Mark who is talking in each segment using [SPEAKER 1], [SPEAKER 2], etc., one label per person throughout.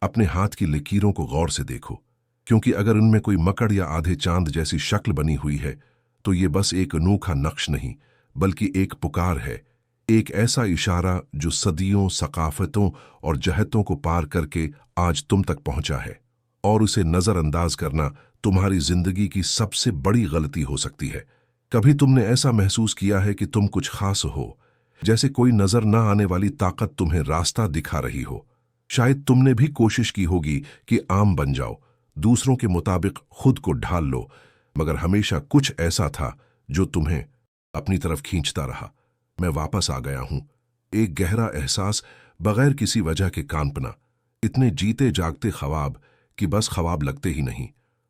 [SPEAKER 1] अपने हाथ की लकीरों को गौर से देखो, क्योंकि अगर उनमें कोई मकड़ या आधे चांद जैसी शक्ल बनी हुई है तो ये बस एक अनोखा नक्श नहीं, बल्कि एक पुकार है, एक ऐसा इशारा जो सदियों, सकाफतों और जहतों को पार करके आज तुम तक पहुंचा है। और उसे नजरअंदाज करना तुम्हारी जिंदगी की सबसे बड़ी गलती हो सकती है। कभी तुमने ऐसा महसूस किया है कि तुम कुछ खास हो, जैसे कोई नजर न आने वाली ताकत तुम्हें रास्ता दिखा रही हो? शायद तुमने भी कोशिश की होगी कि आम बन जाओ, दूसरों के मुताबिक खुद को ढाल लो, मगर हमेशा कुछ ऐसा था जो तुम्हें अपनी तरफ खींचता रहा। मैं वापस आ गया हूं, एक गहरा एहसास, बगैर किसी वजह के कांपना, इतने जीते जागते ख्वाब कि बस ख्वाब लगते ही नहीं।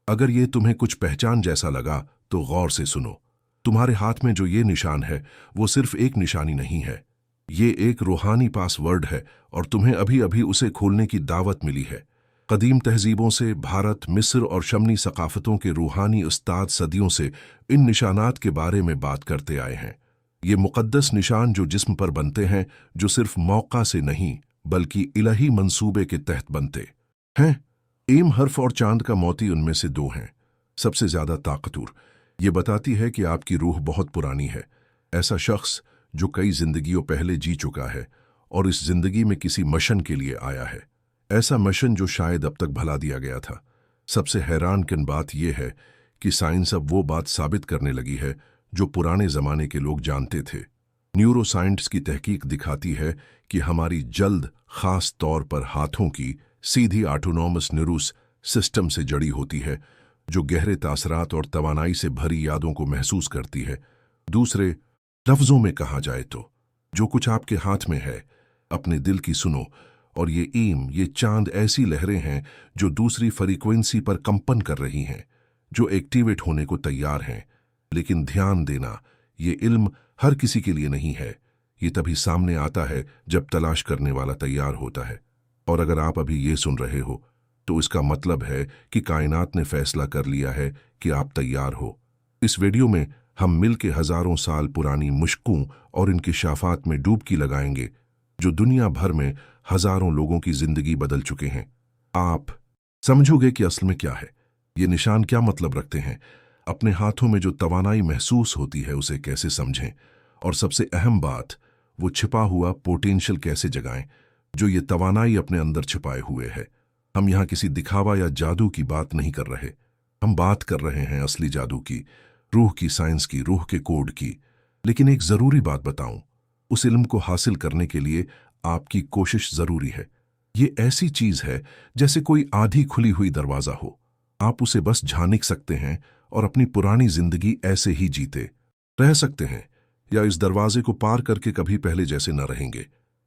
[SPEAKER 1] अगर ये तुम्हें कुछ पहचान जैसा लगा तो गौर से सुनो। तुम्हारे हाथ में जो ये निशान है वो सिर्फ एक निशानी नहीं है, ये एक रूहानी पासवर्ड है और तुम्हें अभी अभी उसे खोलने की दावत मिली है। कदीम तहजीबों से, भारत, मिस्र और शमनी सकाफतों के रूहानी उस्ताद सदियों से इन निशानात के बारे में बात करते आए हैं। ये मुक़द्दस निशान जो जिस्म पर बनते हैं, जो सिर्फ मौका से नहीं बल्कि इलाही मंसूबे के तहत बनते हैं। एम हर्फ और चांद का मोती उनमें से दो हैं, सबसे ज्यादा ताकतवर। ये बताती है कि आपकी रूह बहुत पुरानी है, ऐसा शख्स जो कई जिंदगियों पहले जी चुका है और इस जिंदगी में किसी मिशन के लिए आया है, ऐसा मिशन जो शायद अब तक भुला दिया गया था। सबसे हैरानकुन बात यह है कि साइंस अब वो बात साबित करने लगी है जो पुराने जमाने के लोग जानते थे। न्यूरोसाइंस की तहकीक दिखाती है कि हमारी जल्द खास तौर पर हाथों की सीधी ऑटोनॉमस नर्वस सिस्टम से जड़ी होती है, जो गहरे तासरात और तवानाई से भरी यादों को महसूस करती है। दूसरे लफ्जों में कहा जाए तो जो कुछ आपके हाथ में है, अपने दिल की सुनो, और ये ईम, ये चांद ऐसी लहरें हैं जो दूसरी फ्रीक्वेंसी पर कंपन कर रही हैं, जो एक्टिवेट होने को तैयार हैं। लेकिन ध्यान देना, ये इल्म हर किसी के लिए नहीं है। ये तभी सामने आता है जब तलाश करने वाला तैयार होता है। और अगर आप अभी ये सुन रहे हो तो इसका मतलब है कि कायनात ने फैसला कर लिया है कि आप तैयार हो। इस वीडियो में हम मिल के हजारों साल पुरानी मुश्कों और इनकी शाफात में डुबकी लगाएंगे जो दुनिया भर में हजारों लोगों की जिंदगी बदल चुके हैं। आप समझोगे कि असल में क्या है, ये निशान क्या मतलब रखते हैं, अपने हाथों में जो तवानाई महसूस होती है उसे कैसे समझें, और सबसे अहम बात, वो छिपा हुआ पोटेंशियल कैसे जगाएं जो ये तवानाई अपने अंदर छिपाए हुए है। हम यहाँ किसी दिखावा या जादू की बात नहीं कर रहे, हम बात कर रहे हैं असली जादू की, रूह की, साइंस की, रूह के कोड की। लेकिन एक जरूरी बात बताऊं, उस इल्म को हासिल करने के लिए आपकी कोशिश जरूरी है। ये ऐसी चीज है जैसे कोई आधी खुली हुई दरवाजा हो, आप उसे बस झांक सकते हैं और अपनी पुरानी जिंदगी ऐसे ही जीते रह सकते हैं, या इस दरवाजे को पार करके कभी पहले जैसे न रहेंगे।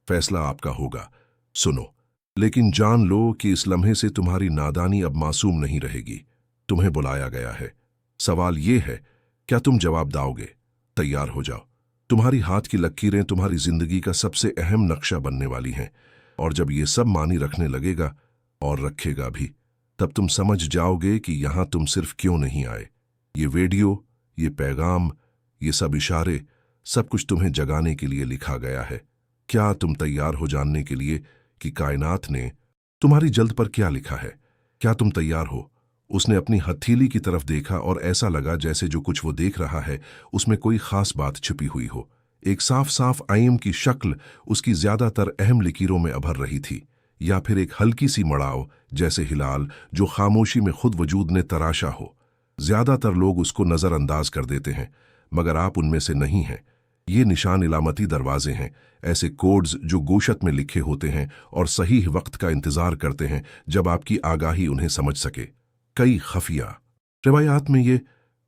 [SPEAKER 1] फैसला आपका होगा। सुनो, लेकिन जान लो कि इस लम्हे से तुम्हारी नादानी अब मासूम नहीं रहेगी। तुम्हें बुलाया गया है। सवाल यह है, क्या तुम जवाब दोगे? तैयार हो जाओ। तुम्हारी हाथ की लकीरें तुम्हारी जिंदगी का सबसे अहम नक्शा बनने वाली हैं, और जब ये सब मानी रखने लगेगा, और रखेगा भी, तब तुम समझ जाओगे कि यहां तुम सिर्फ क्यों नहीं आए। ये वीडियो, ये पैगाम, ये सब इशारे, सब कुछ तुम्हें जगाने के लिए लिखा गया है। क्या तुम तैयार हो जानने के लिए कि कायनात ने तुम्हारी जल्द पर क्या लिखा है? क्या तुम तैयार हो? उसने अपनी हथेली की तरफ देखा और ऐसा लगा जैसे जो कुछ वो देख रहा है उसमें कोई खास बात छिपी हुई हो। एक साफ साफ आइम की शक्ल उसकी ज्यादातर अहम लकीरों में अभर रही थी, या फिर एक हल्की सी मड़ाव जैसे हिलाल जो खामोशी में खुद वजूद ने तराशा हो। ज्यादातर लोग उसको नजरअंदाज कर देते हैं, मगर आप उनमें से नहीं हैं। ये निशान इलामती दरवाजे हैं, ऐसे कोड्स जो गोशत में लिखे होते हैं और सही वक्त का इंतजार करते हैं जब आपकी आगाही उन्हें समझ सके। कई खफिया रिवायात में ये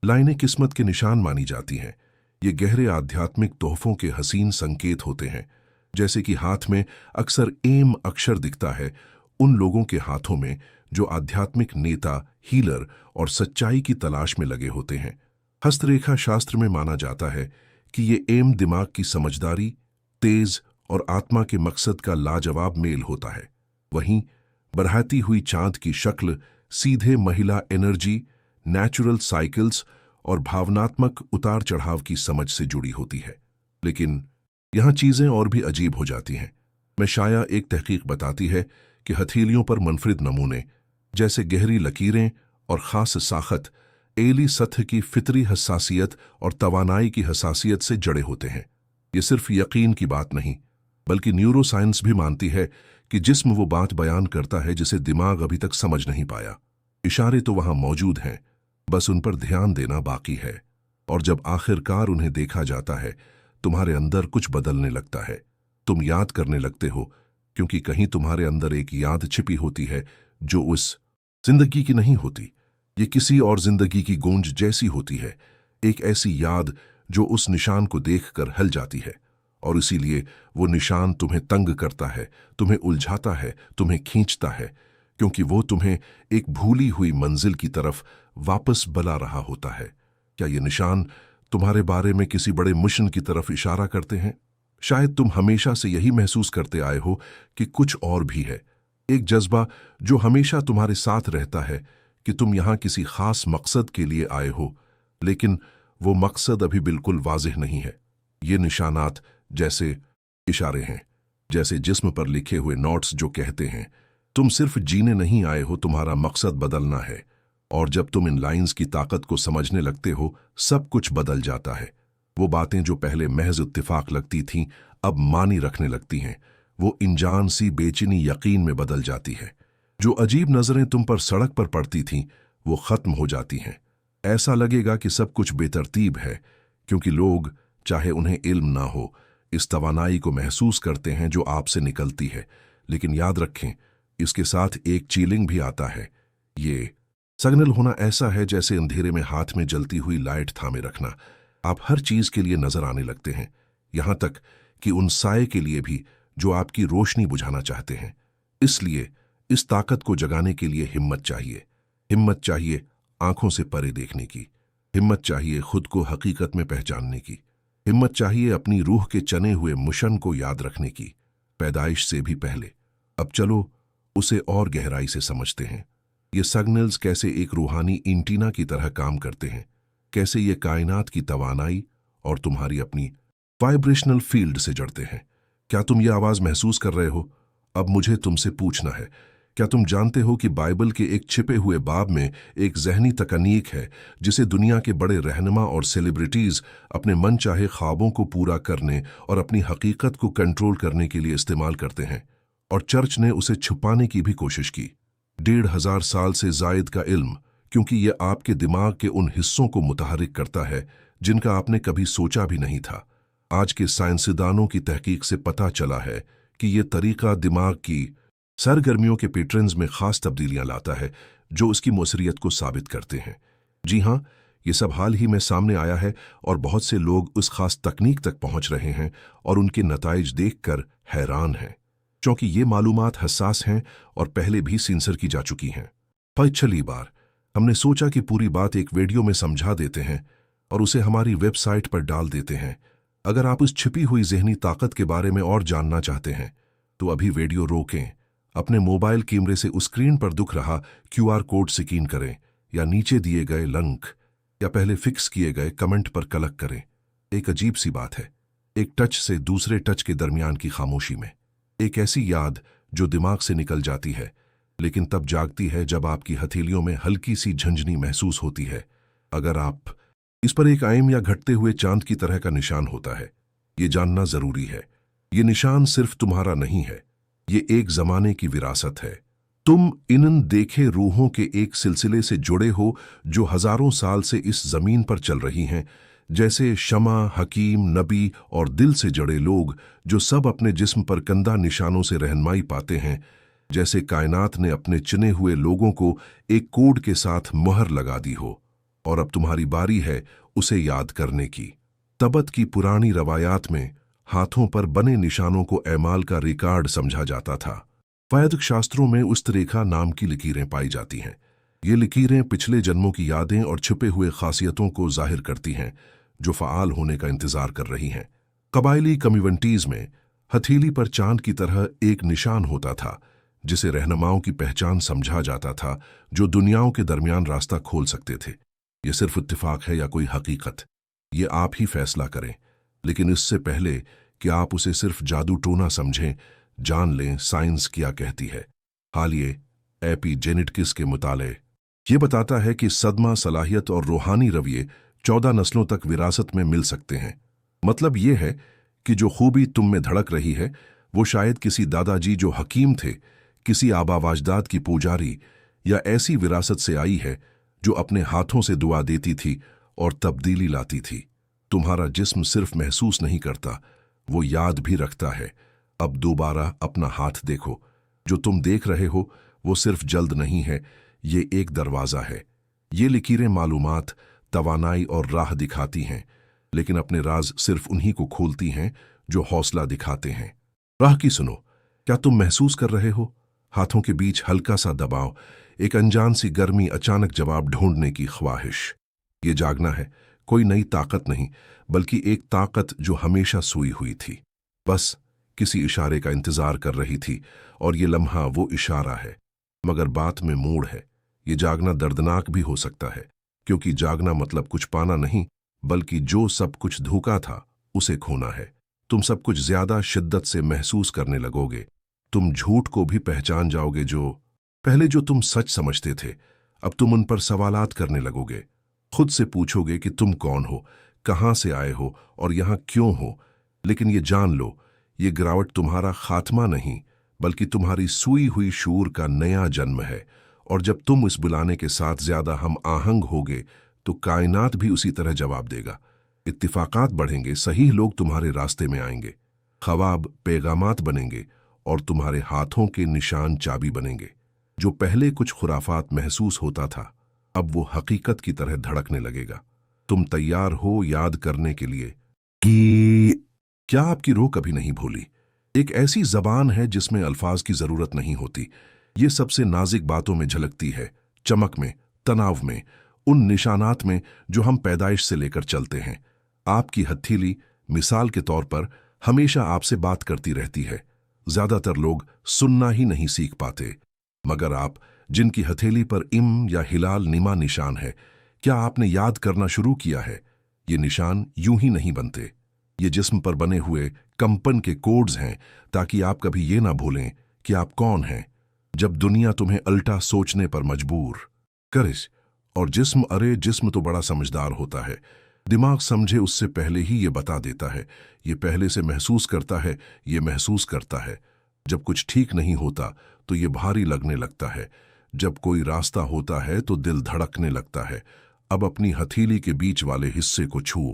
[SPEAKER 1] लाइनें किस्मत के निशान मानी जाती हैं। ये गहरे आध्यात्मिक तोहफों के हसीन संकेत होते हैं। जैसे कि हाथ में अक्सर एम अक्षर दिखता है उन लोगों के हाथों में जो आध्यात्मिक नेता, हीलर और सच्चाई की तलाश में लगे होते हैं। हस्तरेखा शास्त्र में माना जाता है कि ये एम दिमाग की समझदारी, तेज और आत्मा के मकसद का लाजवाब मेल होता है। वहीं बढ़ती हुई चांद की शक्ल सीधे महिला एनर्जी, नेचुरल साइकिल्स और भावनात्मक उतार चढ़ाव की समझ से जुड़ी होती है। लेकिन यहां चीजें और भी अजीब हो जाती हैं। में शाया एक तहकीक बताती है कि हथेलियों पर मुनफरिद नमूने जैसे गहरी लकीरें और ख़ास साख़त एली सतह की फितरी हसासियत और तवानाई की हसासियत से जड़े होते हैं। ये सिर्फ यकीन की बात नहीं, बल्कि न्यूरोसाइंस भी मानती है कि जिस्म वो बात बयान करता है जिसे दिमाग अभी तक समझ नहीं पाया। इशारे तो वहां मौजूद हैं, बस उन पर ध्यान देना बाकी है। और जब आखिरकार उन्हें देखा जाता है, तुम्हारे अंदर कुछ बदलने लगता है। तुम याद करने लगते हो, क्योंकि कहीं तुम्हारे अंदर एक याद छिपी होती है जो उस जिंदगी की नहीं होती। ये किसी और जिंदगी की गूंज जैसी होती है, एक ऐसी याद जो उस निशान को देखकर हिल जाती है। और इसीलिए वो निशान तुम्हें तंग करता है, तुम्हें उलझाता है, तुम्हें खींचता है, क्योंकि वो तुम्हें एक भूली हुई मंजिल की तरफ वापस बुला रहा होता है। क्या ये निशान तुम्हारे बारे में किसी बड़े मिशन की तरफ इशारा करते हैं? शायद तुम हमेशा से यही महसूस करते आए हो कि कुछ और भी है, एक जज्बा जो हमेशा तुम्हारे साथ रहता है कि तुम यहां किसी खास मकसद के लिए आए हो, लेकिन वो मकसद अभी बिल्कुल वाज़ेह नहीं है। ये निशानात जैसे इशारे हैं, जैसे जिस्म पर लिखे हुए नोट्स जो कहते हैं तुम सिर्फ जीने नहीं आए हो, तुम्हारा मकसद बदलना है। और जब तुम इन लाइंस की ताकत को समझने लगते हो, सब कुछ बदल जाता है। वो बातें जो पहले महज इत्तिफाक लगती थीं, अब मानी रखने लगती हैं। वो इंजान सी बेचैनी यकीन में बदल जाती है। जो अजीब नजरें तुम पर सड़क पर पड़ती थीं, वो खत्म हो जाती हैं। ऐसा लगेगा कि सब कुछ बेतरतीब है, क्योंकि लोग, चाहे उन्हें इल्म ना हो, इस तवानाई को महसूस करते हैं जो आपसे निकलती है। लेकिन याद रखें, इसके साथ एक चीलिंग भी आता है। ये सिग्नल होना ऐसा है जैसे अंधेरे में हाथ में जलती हुई लाइट थामे रखना। आप हर चीज के लिए नजर आने लगते हैं, यहां तक कि उन साये के लिए भी जो आपकी रोशनी बुझाना चाहते हैं। इसलिए इस ताकत को जगाने के लिए हिम्मत चाहिए। हिम्मत चाहिए आंखों से परे देखने की। हिम्मत चाहिए खुद को हकीकत में पहचानने की। हिम्मत चाहिए अपनी रूह के चने हुए मिशन को याद रखने की, पैदाइश से भी पहले। अब चलो उसे और गहराई से समझते हैं। ये सिग्नल्स कैसे एक रूहानी एंटीना की तरह काम करते हैं, कैसे ये कायनात की तवानाई और तुम्हारी अपनी वाइब्रेशनल फील्ड से जड़ते हैं। क्या तुम ये आवाज महसूस कर रहे हो? अब मुझे तुमसे पूछना है, क्या तुम जानते हो कि बाइबल के एक छिपे हुए बाब में एक जहनी तकनीक है जिसे दुनिया के बड़े रहनुमा और सेलिब्रिटीज अपने मन चाहे ख्वाबों को पूरा करने और अपनी हकीकत को कंट्रोल करने के लिए इस्तेमाल करते हैं? और चर्च ने उसे छुपाने की भी कोशिश की। 1500 साल से जायद का इल्म, क्योंकि यह आपके दिमाग के उन हिस्सों को मुतहरिक करता है जिनका आपने कभी सोचा भी नहीं था। आज के साइंसदानों की तहकीक से पता चला है कि यह तरीका दिमाग की सरगर्मियों के पैटर्न्स में खास तब्दीलियां लाता है जो उसकी मौसरियत को साबित करते हैं। जी हाँ, ये सब हाल ही में सामने आया है और बहुत से लोग उस खास तकनीक तक पहुंच रहे हैं और उनके नताइज देखकर हैरान हैं, क्योंकि ये मालूमात हसास हैं और पहले भी सेंसर की जा चुकी हैं। पिछली बार हमने सोचा कि पूरी बात एक वीडियो में समझा देते हैं और उसे हमारी वेबसाइट पर डाल देते हैं। अगर आप उस छिपी हुई जहनी ताकत के बारे में और जानना चाहते हैं तो अभी वीडियो रोकें, अपने मोबाइल कैमरे से उस स्क्रीन पर दिख रहा QR कोड स्कैन करें या नीचे दिए गए लिंक या पहले फिक्स किए गए कमेंट पर क्लिक करें। एक अजीब सी बात है, एक टच से दूसरे टच के दरमियान की खामोशी में एक ऐसी याद जो दिमाग से निकल जाती है, लेकिन तब जागती है जब आपकी हथेलियों में हल्की सी झंझनी महसूस होती है। अगर आप इस पर एक आयम या घटते हुए चांद की तरह का निशान होता है, ये जानना जरूरी है। ये निशान सिर्फ तुम्हारा नहीं है, ये एक जमाने की विरासत है। तुम इन देखे रूहों के एक सिलसिले से जुड़े हो जो हजारों साल से इस जमीन पर चल रही हैं, जैसे शमा, हकीम, नबी और दिल से जड़े लोग जो सब अपने जिस्म पर कंधा निशानों से रहनुमाई पाते हैं। जैसे कायनात ने अपने चुने हुए लोगों को एक कोड के साथ मुहर लगा दी हो और अब तुम्हारी बारी है उसे याद करने की। तबत की पुरानी रवायात में हाथों पर बने निशानों को ऐमाल का रिकॉर्ड समझा जाता था। वैदिक शास्त्रों में उस्तरेखा नाम की लकीरें पाई जाती हैं। ये लकीरें पिछले जन्मों की यादें और छुपे हुए खासियतों को जाहिर करती हैं जो फ़आल होने का इंतजार कर रही हैं। कबायली कम्युनिटीज़ में हथेली पर चांद की तरह एक निशान होता था जिसे रहनुमाओं की पहचान समझा जाता था, जो दुनियाओं के दरमियान रास्ता खोल सकते थे। ये सिर्फ इत्तिफाक है या कोई हकीकत, ये आप ही फैसला करें। लेकिन इससे पहले कि आप उसे सिर्फ जादू टोना समझें, जान लें साइंस क्या कहती है। हालिए एपिजेनेटिक्स के मुताले ये बताता है कि सदमा, सलाहियत और रूहानी रवैये 14 नस्लों तक विरासत में मिल सकते हैं। मतलब ये है कि जो खूबी तुम में धड़क रही है वो शायद किसी दादाजी जो हकीम थे, किसी आबावाजदाद की पुजारी या ऐसी विरासत से आई है जो अपने हाथों से दुआ देती थी और तब्दीली लाती थी। तुम्हारा जिस्म सिर्फ महसूस नहीं करता, वो याद भी रखता है। अब दोबारा अपना हाथ देखो। जो तुम देख रहे हो वो सिर्फ जल्द नहीं है, ये एक दरवाज़ा है। ये लकीरें मालूमात, तवानाई और राह दिखाती हैं, लेकिन अपने राज सिर्फ उन्हीं को खोलती हैं जो हौसला दिखाते हैं। राह की सुनो। क्या तुम महसूस कर रहे हो? हाथों के बीच हल्का सा दबाव, एक अनजान सी गर्मी, अचानक जवाब ढूंढने की ख्वाहिश। ये जागना है, कोई नई ताकत नहीं, बल्कि एक ताकत जो हमेशा सोई हुई थी, बस किसी इशारे का इंतजार कर रही थी। और ये लम्हा वो इशारा है। मगर बात में मोड़ है। ये जागना दर्दनाक भी हो सकता है, क्योंकि जागना मतलब कुछ पाना नहीं, बल्कि जो सब कुछ धोखा था उसे खोना है। तुम सब कुछ ज्यादा शिद्दत से महसूस करने लगोगे। तुम झूठ को भी पहचान जाओगे जो तुम सच समझते थे। अब तुम उन पर सवालात करने लगोगे। खुद से पूछोगे कि तुम कौन हो, कहां से आए हो और यहां क्यों हो। लेकिन ये जान लो, ये गिरावट तुम्हारा खात्मा नहीं, बल्कि तुम्हारी सूई हुई शूर का नया जन्म है। और जब तुम इस बुलाने के साथ ज्यादा हम आहंग होगे तो कायनात भी उसी तरह जवाब देगा। इत्तिफाकात बढ़ेंगे, सही लोग तुम्हारे रास्ते में आएंगे, ख्वाब पैगामात बनेंगे और तुम्हारे हाथों के निशान चाबी बनेंगे। जो पहले कुछ खुराफात महसूस होता था, अब वो हकीकत की तरह धड़कने लगेगा। तुम तैयार हो याद करने के लिए कि क्या आपकी रूह कभी नहीं भूली? एक ऐसी जबान है जिसमें अल्फाज की जरूरत नहीं होती। ये सबसे नाजिक बातों में झलकती है, चमक में, तनाव में, उन निशानात में जो हम पैदाइश से लेकर चलते हैं। आपकी हथेली, मिसाल के तौर पर, हमेशा आपसे बात करती रहती है। ज्यादातर लोग सुनना ही नहीं सीख पाते, मगर आप, जिनकी हथेली पर इम या हिलाल निमा निशान है, क्या आपने याद करना शुरू किया है? ये निशान यूं ही नहीं बनते। ये जिस्म पर बने हुए कंपन के कोड्स हैं, ताकि आप कभी ये ना भूलें कि आप कौन हैं। जब दुनिया तुम्हें अल्टा सोचने पर मजबूर करे, और जिस्म तो बड़ा समझदार होता है, दिमाग समझे उससे पहले ही ये बता देता है। ये पहले से महसूस करता है, ये महसूस करता है। जब कुछ ठीक नहीं होता तो ये भारी लगने लगता है। जब कोई रास्ता होता है तो दिल धड़कने लगता है। अब अपनी हथेली के बीच वाले हिस्से को छुओ।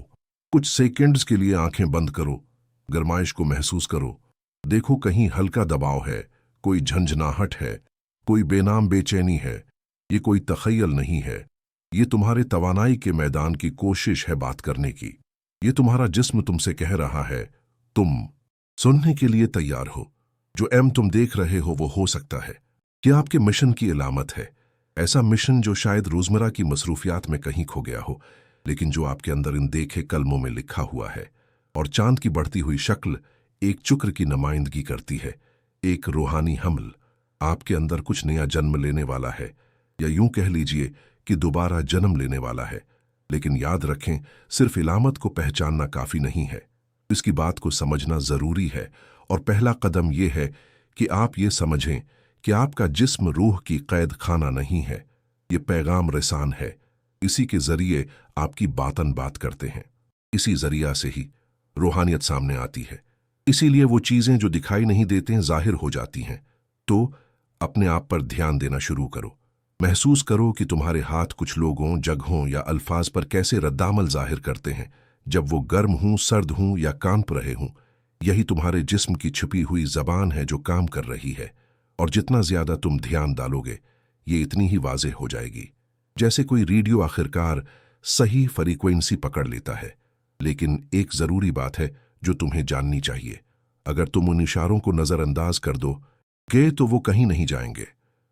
[SPEAKER 1] कुछ सेकंड्स के लिए आंखें बंद करो, गरमाइश को महसूस करो। देखो कहीं हल्का दबाव है, कोई झंझनाहट है, कोई बेनाम बेचैनी है। ये कोई तखय्युल नहीं है, ये तुम्हारे तवानाई के मैदान की कोशिश है बात करने की। ये तुम्हारा जिस्म तुमसे कह रहा है, तुम सुनने के लिए तैयार हो। जो तुम देख रहे हो वो हो सकता है कि आपके मिशन की इलामत है। ऐसा मिशन जो शायद रोजमर्रा की मसरूफियात में कहीं खो गया हो, लेकिन जो आपके अंदर इन देखे कलमों में लिखा हुआ है। और चांद की बढ़ती हुई शक्ल एक चुक्र की नुमाइंदगी करती है, एक रूहानी हमल। आपके अंदर कुछ नया जन्म लेने वाला है, या यूं कह लीजिए कि दोबारा जन्म लेने वाला है। लेकिन याद रखें, सिर्फ इलामत को पहचानना काफी नहीं है, इसकी बात को समझना जरूरी है। और पहला कदम यह है कि आप ये समझें कि आपका जिस्म रूह की कैद खाना नहीं है, ये पैगाम रसान है। इसी के जरिए आपकी बातन बात करते हैं, इसी जरिया से ही रूहानियत सामने आती है। इसीलिए वो चीजें जो दिखाई नहीं देते जाहिर हो जाती हैं। तो अपने आप पर ध्यान देना शुरू करो। महसूस करो कि तुम्हारे हाथ कुछ लोगों, जगहों या अल्फाज पर कैसे रद्दामल जाहिर करते हैं, जब वो गर्म हों, सर्द हों या कांप रहे हों। यही तुम्हारे जिस्म की छुपी हुई जबान है जो काम कर रही है। और जितना ज्यादा तुम ध्यान डालोगे, ये इतनी ही वाज़ेह हो जाएगी। जैसे कोई रेडियो आखिरकार सही फ्रीक्वेंसी पकड़ लेता है। लेकिन एक जरूरी बात है जो तुम्हें जाननी चाहिए। अगर तुम उन इशारों को नजरअंदाज कर दोगे तो वो कहीं नहीं जाएंगे।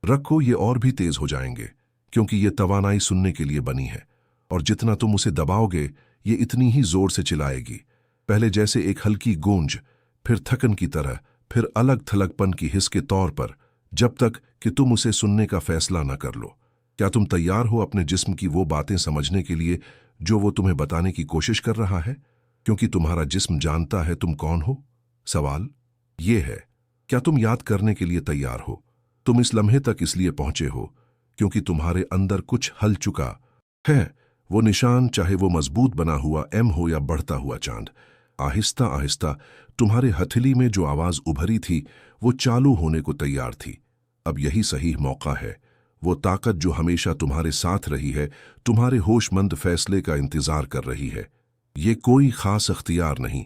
[SPEAKER 1] रखो, ये और भी तेज हो जाएंगे, क्योंकि ये तवानाई सुनने के लिए बनी है। और जितना तुम उसे दबाओगे, ये इतनी ही जोर से चिल्लाएगी। पहले जैसे एक हल्की गूंज, फिर थकन की तरह, फिर अलग थलगपन की हिस्स के तौर पर, जब तक कि तुम उसे सुनने का फैसला न कर लो। क्या तुम तैयार हो अपने जिस्म की वो बातें समझने के लिए जो वो तुम्हें बताने की कोशिश कर रहा है? क्योंकि तुम्हारा जिस्म जानता है तुम कौन हो। सवाल ये है, क्या तुम याद करने के लिए तैयार हो? तुम इस लम्हे तक इसलिए पहुंचे हो क्योंकि तुम्हारे अंदर कुछ हल चुका है। वो निशान, चाहे वो मजबूत बना हुआ एम हो या बढ़ता हुआ चांद, आहिस्ता आहिस्ता तुम्हारे हथेली में जो आवाज उभरी थी वो चालू होने को तैयार थी। अब यही सही मौका है। वो ताकत जो हमेशा तुम्हारे साथ रही है, तुम्हारे होशमंद फैसले का इंतजार कर रही है। ये कोई खास अख्तियार नहीं,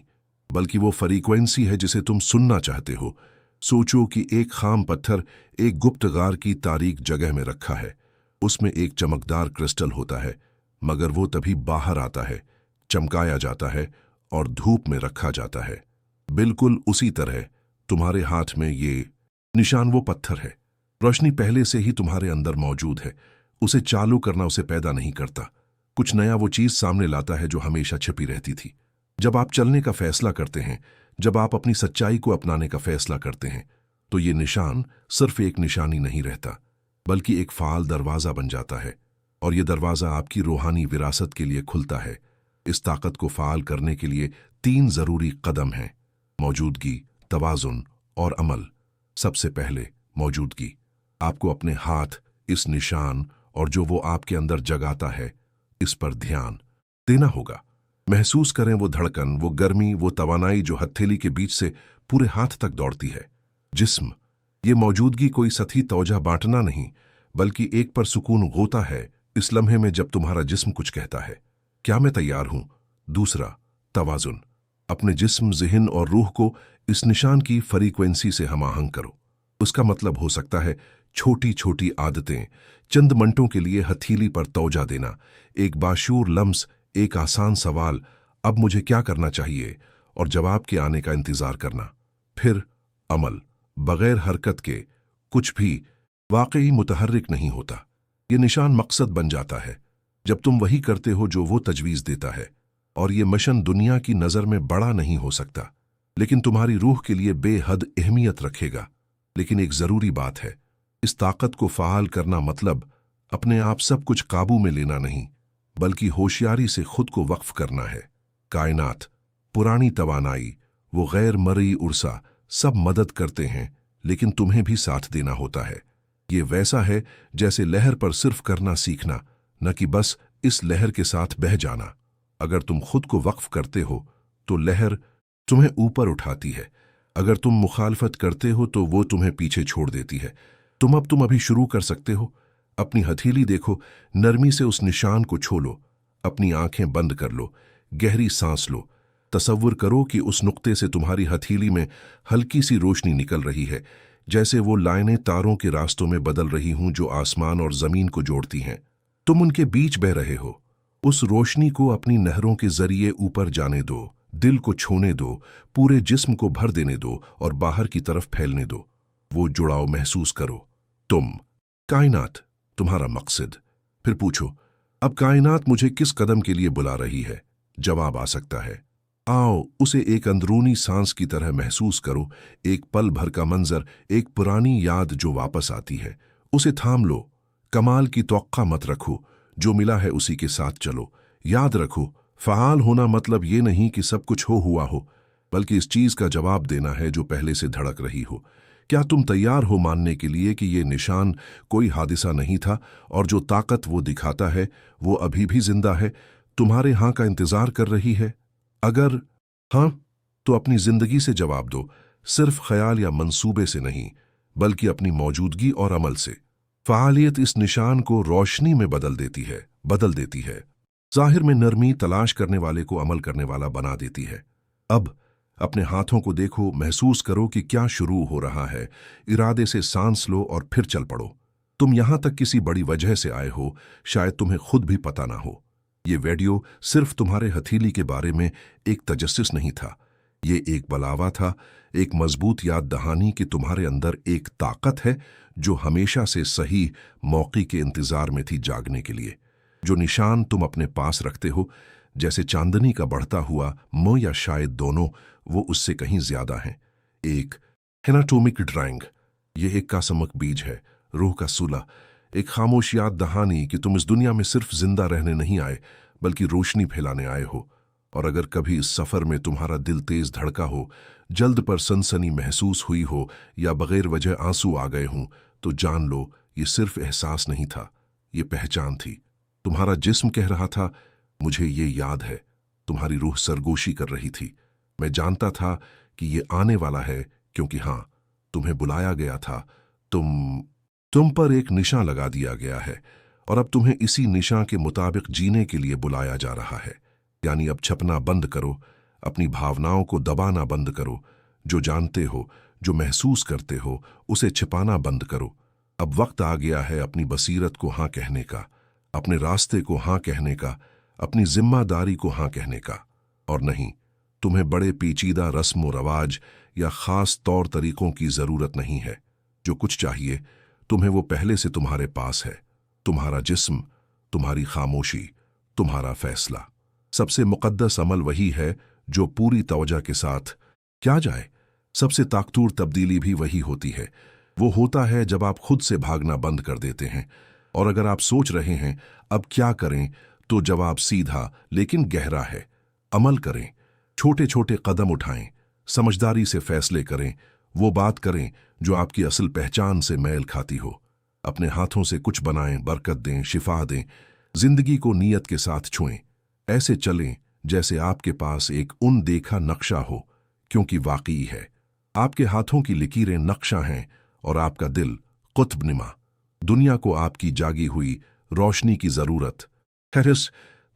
[SPEAKER 1] बल्कि वो फ्रीक्वेंसी है जिसे तुम सुनना चाहते हो। सोचो कि एक खाम पत्थर एक गुप्त गार की तारीक जगह में रखा है। उसमें एक चमकदार क्रिस्टल होता है, मगर वो तभी बाहर आता है, चमकाया जाता है और धूप में रखा जाता है। बिल्कुल उसी तरह तुम्हारे हाथ में ये निशान वो पत्थर है। रोशनी पहले से ही तुम्हारे अंदर मौजूद है। उसे चालू करना उसे पैदा नहीं करता। कुछ नया वो चीज सामने लाता है जो हमेशा छिपी रहती थी। जब आप चलने का फैसला करते हैं, जब आप अपनी सच्चाई को अपनाने का फैसला करते हैं, तो ये निशान सिर्फ एक निशानी नहीं रहता, बल्कि एक फाल दरवाजा बन जाता है। और ये दरवाजा आपकी रूहानी विरासत के लिए खुलता है। इस ताकत को फाल करने के लिए 3 जरूरी कदम हैं: मौजूदगी, तवाजुन और अमल। सबसे पहले मौजूदगी। आपको अपने हाथ, इस निशान और जो वो आपके अंदर जगाता है, इस पर ध्यान देना होगा। महसूस करें वो धड़कन, वो गर्मी, वो तवानाई जो हथेली के बीच से पूरे हाथ तक दौड़ती है। जिस्म। ये मौजूदगी कोई सतही तौजा बांटना नहीं, बल्कि एक पर सुकून गोता है इस लम्हे में जब तुम्हारा जिस्म कुछ कहता है, क्या मैं तैयार हूं। दूसरा, तवाजुन। अपने जिस्म, ज़हन और रूह को इस निशान की फ्रीक्वेंसी से हमाहंग करो। उसका मतलब हो सकता है छोटी छोटी आदतें, चंद मिनटों के लिए हथेली पर तौजा देना, एक बाशूर लम्स, एक आसान सवाल, अब मुझे क्या करना चाहिए, और जवाब के आने का इंतजार करना। फिर अमल। बगैर हरकत के कुछ भी वाकई मुतहर्रिक नहीं होता। ये निशान मकसद बन जाता है जब तुम वही करते हो जो वो तजवीज देता है। और ये मिशन दुनिया की नजर में बड़ा नहीं हो सकता, लेकिन तुम्हारी रूह के लिए बेहद अहमियत रखेगा। लेकिन एक जरूरी बात है, इस ताकत को फ़ाल करना मतलब अपने आप सब कुछ काबू में लेना नहीं, बल्कि होशियारी से खुद को वक्फ करना है। कायनात, पुरानी तवानाई, वो गैर मरई उर्सा सब मदद करते हैं, लेकिन तुम्हें भी साथ देना होता है। ये वैसा है जैसे लहर पर सिर्फ करना सीखना, न कि बस इस लहर के साथ बह जाना। अगर तुम खुद को वक्फ करते हो तो लहर तुम्हें ऊपर उठाती है। अगर तुम मुखालफत करते हो तो वो तुम्हें पीछे छोड़ देती है। तुम अभी शुरू कर सकते हो। अपनी हथेली देखो, नरमी से उस निशान को छू लो। अपनी आंखें बंद कर लो, गहरी सांस लो। तसव्वुर करो कि उस नुक्ते से तुम्हारी हथेली में हल्की सी रोशनी निकल रही है, जैसे वो लाइनें तारों के रास्तों में बदल रही हूं जो आसमान और जमीन को जोड़ती हैं। तुम उनके बीच बह रहे हो। उस रोशनी को अपनी नहरों के जरिए ऊपर जाने दो, दिल को छूने दो, पूरे जिस्म को भर देने दो और बाहर की तरफ फैलने दो। वो जुड़ाव महसूस करो। तुम, कायनात, तुम्हारा मकसद। फिर पूछो, अब कायनात मुझे किस कदम के लिए बुला रही है? जवाब आ सकता है, आओ उसे एक अंदरूनी सांस की तरह महसूस करो। एक पल भर का मंजर, एक पुरानी याद जो वापस आती है, उसे थाम लो। कमाल की तौक्का मत रखो, जो मिला है उसी के साथ चलो। याद रखो, फ़आल होना मतलब ये नहीं कि सब कुछ हो हुआ हो, बल्कि इस चीज का जवाब देना है जो पहले से धड़क रही हो। क्या तुम तैयार हो मानने के लिए कि ये निशान कोई हादिसा नहीं था, और जो ताकत वो दिखाता है वो अभी भी जिंदा है, तुम्हारे हां का इंतजार कर रही है? अगर हां, तो अपनी जिंदगी से जवाब दो, सिर्फ ख्याल या मंसूबे से नहीं, बल्कि अपनी मौजूदगी और अमल से। फ़आलियत इस निशान को रोशनी में बदल देती है। जाहिर में नरमी तलाश करने वाले को अमल करने वाला बना देती है। अब अपने हाथों को देखो, महसूस करो कि क्या शुरू हो रहा है। इरादे से सांस लो और फिर चल पड़ो। तुम यहां तक किसी बड़ी वजह से आए हो, शायद तुम्हें खुद भी पता ना हो। ये वीडियो सिर्फ तुम्हारे हथेली के बारे में एक तजस्सुस नहीं था, ये एक बलावा था, एक मजबूत याद दहानी कि तुम्हारे अंदर एक ताकत है जो हमेशा से सही मौके के इंतजार में थी जागने के लिए। जो निशान तुम अपने पास रखते हो, जैसे चांदनी का बढ़ता हुआ मोह या शायद दोनों, वो उससे कहीं ज्यादा हैं। एक हेनाटोमिक ड्राइंग, ये एक कासमक बीज है, रूह का सूला, एक खामोश याद दहानी कि तुम इस दुनिया में सिर्फ जिंदा रहने नहीं आए, बल्कि रोशनी फैलाने आए हो। और अगर कभी इस सफर में तुम्हारा दिल तेज धड़का हो, जल्द पर सनसनी महसूस हुई हो, या बगैर वजह आंसू आ गए हों, तो जान लो ये सिर्फ एहसास नहीं था, ये पहचान थी। तुम्हारा जिस्म कह रहा था मुझे ये याद है, तुम्हारी रूह सरगोशी कर रही थी मैं जानता था कि ये आने वाला है, क्योंकि हां, तुम्हें बुलाया गया था। तुम पर एक निशान लगा दिया गया है और अब तुम्हें इसी निशान के मुताबिक जीने के लिए बुलाया जा रहा है। यानी अब छपना बंद करो, अपनी भावनाओं को दबाना बंद करो, जो जानते हो, जो महसूस करते हो, उसे छिपाना बंद करो। अब वक्त आ गया है अपनी बसीरत को हां कहने का, अपने रास्ते को हां कहने का, अपनी जिम्मेदारी को हां कहने का। और नहीं, तुम्हें बड़े पेचीदा रस्म व रवाज या खास तौर तरीकों की जरूरत नहीं है। जो कुछ चाहिए तुम्हें वो पहले से तुम्हारे पास है, तुम्हारा जिस्म, तुम्हारी खामोशी, तुम्हारा फैसला। सबसे मुकद्दस अमल वही है जो पूरी तवज्जो के साथ क्या जाए। सबसे ताकतूर तब्दीली भी वही होती है। वो होता है जब आप खुद से भागना बंद कर देते हैं। और अगर आप सोच रहे हैं अब क्या करें, तो जवाब सीधा लेकिन गहरा है। अमल करें, छोटे छोटे कदम उठाएं, समझदारी से फैसले करें, वो बात करें जो आपकी असल पहचान से मेल खाती हो। अपने हाथों से कुछ बनाएं, बरकत दें, शिफा दें, जिंदगी को नीयत के साथ छुएं। ऐसे चलें जैसे आपके पास एक देखा नक्शा हो, क्योंकि वाकई है आपके हाथों की लकीरें नक्शा हैं और आपका दिल कुतुब निमा। दुनिया को आपकी जागी हुई रोशनी की जरूरत है।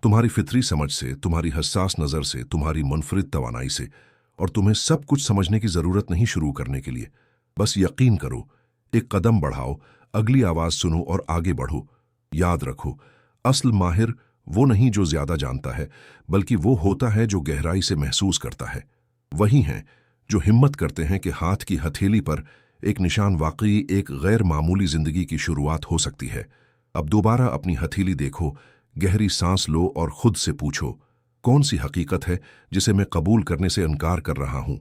[SPEAKER 1] तुम्हारी फितरी समझ से, तुम्हारी हसास नजर से, तुम्हारी मुनफरिद तवानाई से। और तुम्हें सब कुछ समझने की जरूरत नहीं शुरू करने के लिए। बस यकीन करो, एक कदम बढ़ाओ, अगली आवाज सुनो और आगे बढ़ो। याद रखो, असल माहिर वो नहीं जो ज्यादा जानता है, बल्कि वो होता है जो गहराई से महसूस करता है। वही हैं जो हिम्मत करते हैं कि हाथ की हथेली पर एक निशान वाकई एक गैर मामूली जिंदगी की शुरुआत हो सकती है। अब दोबारा अपनी हथेली देखो, गहरी सांस लो और खुद से पूछो, कौन सी हकीकत है जिसे मैं कबूल करने से इनकार कर रहा हूं?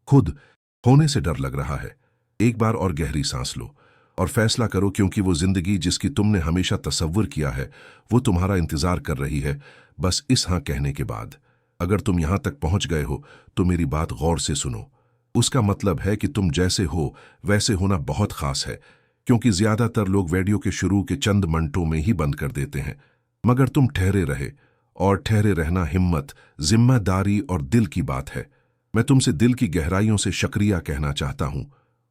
[SPEAKER 1] खुद होने से डर लग रहा है। एक बार और गहरी सांस लो और फैसला करो, क्योंकि वो जिंदगी जिसकी तुमने हमेशा तसव्वुर किया है, वो तुम्हारा इंतजार कर रही है, बस इस हाँ कहने के बाद। अगर तुम यहां तक पहुंच गए हो तो मेरी बात गौर से सुनो। उसका मतलब है कि तुम जैसे हो वैसे होना बहुत खास है, क्योंकि ज्यादातर लोग वीडियो के शुरू के चंद मिनटों में ही बंद कर देते हैं। मगर तुम ठहरे रहे, और ठहरे रहना हिम्मत, जिम्मेदारी और दिल की बात है। मैं तुमसे दिल की गहराइयों से शुक्रिया कहना चाहता हूं।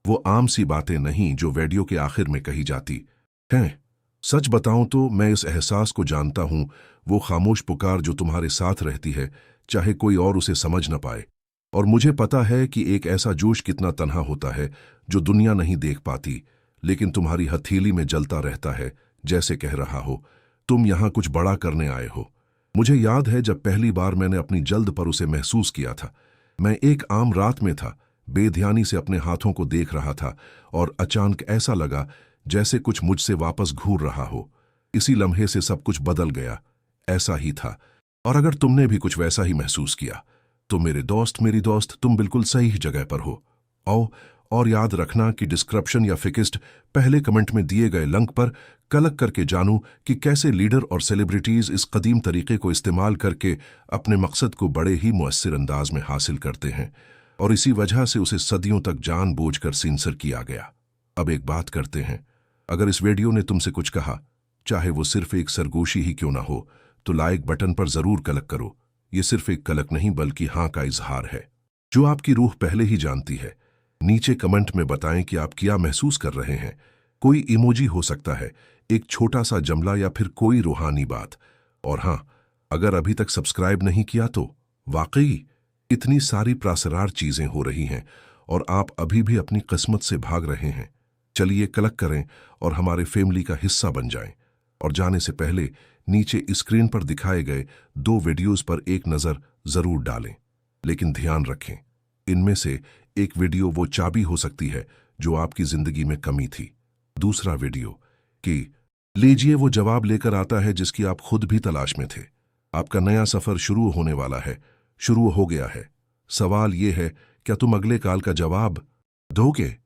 [SPEAKER 1] वो आम सी बातें नहीं जो वीडियो के आखिर में कही जाती हैं। सच बताऊं तो मैं इस एहसास को जानता हूं, वो खामोश पुकार जो तुम्हारे साथ रहती है, चाहे कोई और उसे समझ न पाए। और मुझे पता है कि एक ऐसा जोश कितना तन्हा होता है जो दुनिया नहीं देख पाती, लेकिन तुम्हारी हथेली में जलता रहता है, जैसे कह रहा हो तुम यहां कुछ बड़ा करने आए हो। मुझे याद है जब पहली बार मैंने अपनी जल्द पर उसे महसूस किया था। मैं एक आम रात में था, बेध्यानी से अपने हाथों को देख रहा था, और अचानक ऐसा लगा जैसे कुछ मुझसे वापस घूर रहा हो। इसी लम्हे से सब कुछ बदल गया। ऐसा ही था। और अगर तुमने भी कुछ वैसा ही महसूस किया तो मेरे दोस्त, मेरी दोस्त, तुम बिल्कुल सही जगह पर हो। आओ, और याद रखना कि डिस्क्रिप्शन या फिकिस्ट पहले कमेंट में दिए गए लिंक पर क्लिक करके जानूं कि कैसे लीडर और सेलिब्रिटीज इस कदीम तरीके को इस्तेमाल करके अपने मकसद को बड़े ही मुअस्सिर अंदाज में हासिल करते हैं, और इसी वजह से उसे सदियों तक जानबूझकर सेंसर किया गया। अब एक बात करते हैं, अगर इस वीडियो ने तुमसे कुछ कहा, चाहे वो सिर्फ एक सरगोशी ही क्यों ना हो, तो लाइक बटन पर जरूर क्लिक करो। ये सिर्फ एक क्लिक नहीं बल्कि हाँ का इजहार है, जो आपकी रूह पहले ही जानती है। नीचे कमेंट में बताएं कि आप क्या महसूस कर रहे हैं। कोई इमोजी हो सकता है, एक छोटा सा जमला, या फिर कोई रूहानी बात। और हाँ, अगर अभी तक सब्सक्राइब नहीं किया तो वाकई इतनी सारी प्रासरार चीजें हो रही हैं और आप अभी भी अपनी किस्मत से भाग रहे हैं। चलिए क्लिक करें और हमारे फैमिली का हिस्सा बन जाएं। और जाने से पहले नीचे स्क्रीन पर दिखाए गए 2 वीडियोस पर एक नजर जरूर डालें, लेकिन ध्यान रखें, इनमें से एक वीडियो वो चाबी हो सकती है जो आपकी जिंदगी में कमी थी। दूसरा वीडियो कि लीजिए वो जवाब लेकर आता है जिसकी आप खुद भी तलाश में थे। आपका नया सफर शुरू होने वाला है, शुरू हो गया है। सवाल ये है, क्या तुम अगले काल का जवाब दोगे?